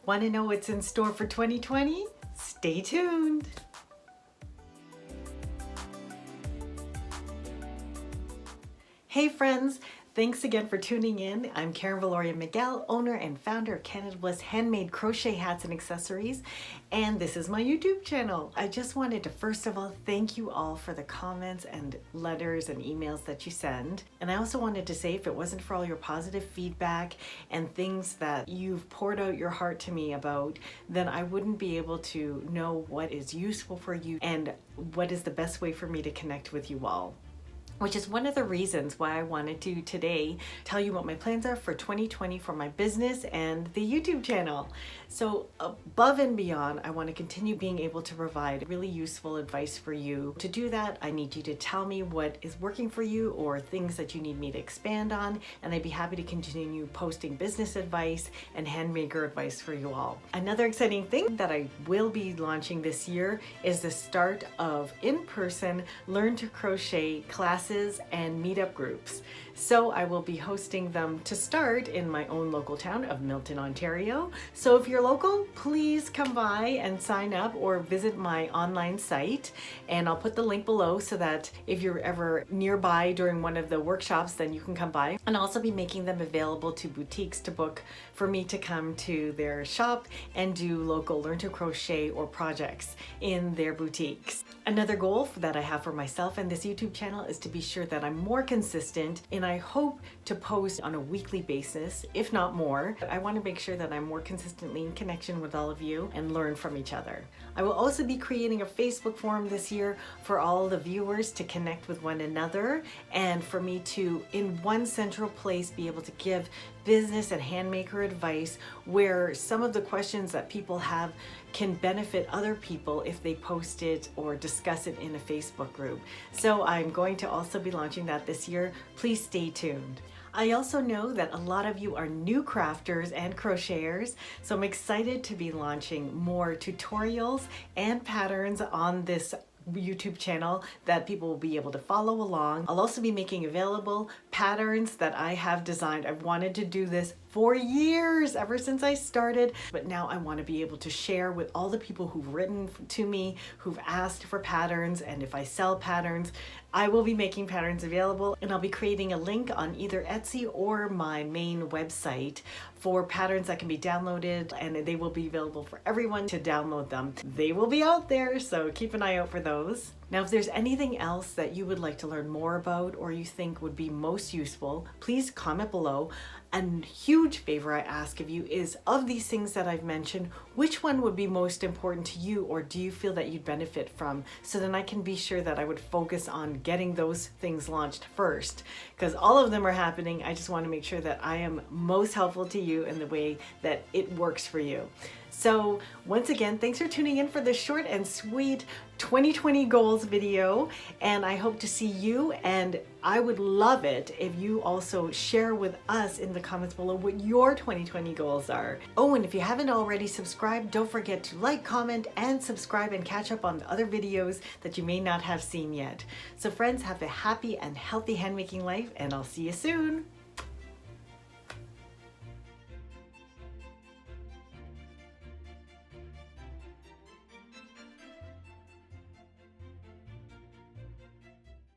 Want to know what's in store for 2020? Stay tuned. Hey friends, thanks again for tuning in. I'm Viloria-Miguel, owner and founder of Canada Bliss handmade crochet hats and accessories, and this is my YouTube channel. I just wanted to first of all thank you all for the comments and letters and emails that you send. And I also wanted to say, if it wasn't for all your positive feedback and things that you've poured out your heart to me about, then I wouldn't be able to know what is useful for you and what is the best way for me to connect with you all. Which is one of the reasons why I wanted to today tell you what my plans are for 2020 for my business and the YouTube channel. So above and beyond, I want to continue being able to provide really useful advice for you. To do that, I need you to tell me what is working for you or things that you need me to expand on, and I'd be happy to continue posting business advice and handmaker advice for you all. Another exciting thing that I will be launching this year is the start of in-person Learn to Crochet classes and meetup groups. So I will be hosting them to start in my own local town of Milton, Ontario. So if you're local, please come by and sign up or visit my online site, and I'll put the link below so that if you're ever nearby during one of the workshops, then you can come by. And I'll also be making them available to boutiques to book for me to come to their shop and do local Learn to Crochet or projects in their boutiques. Another goal that I have for myself and this YouTube channel is to be sure that I'm more consistent, and I hope to post on a weekly basis, if not more. I want to make sure that I'm more consistently in connection with all of you and learn from each other. I will also be creating a Facebook forum this year for all the viewers to connect with one another, and for me to, in one central place, be able to give business and handmaker advice where some of the questions that people have can benefit other people if they post it or discuss it in a Facebook group. So I'm going to also be launching that this year. Please stay tuned. I also know that a lot of you are new crafters and crocheters, so I'm excited to be launching more tutorials and patterns on this YouTube channel that people will be able to follow along. I'll also be making available patterns that I have designed. I've wanted to do this for years, ever since I started, but now I want to be able to share with all the people who've written to me, who've asked for patterns, and if I sell patterns, I will be making patterns available, and I'll be creating a link on either Etsy or my main website for patterns that can be downloaded, and they will be available for everyone to download them. They will be out there, so keep an eye out for those. Now, if there's anything else that you would like to learn more about or you think would be most useful, please comment below. A huge favor I ask of you is, of these things that I've mentioned, which one would be most important to you, or do you feel that you'd benefit from? So then I can be sure that I would focus on getting those things launched first, because all of them are happening. I just want to make sure that I am most helpful to you in the way that it works for you. So once again, thanks for tuning in for this short and sweet 2020 goals video, and I hope to see you, and I would love it if you also share with us in the comments below what your 2020 goals are. Oh, and if you haven't already subscribed, don't forget to like, comment, and subscribe and catch up on the other videos that you may not have seen yet. So friends, have a happy and healthy handmaking life, and I'll see you soon.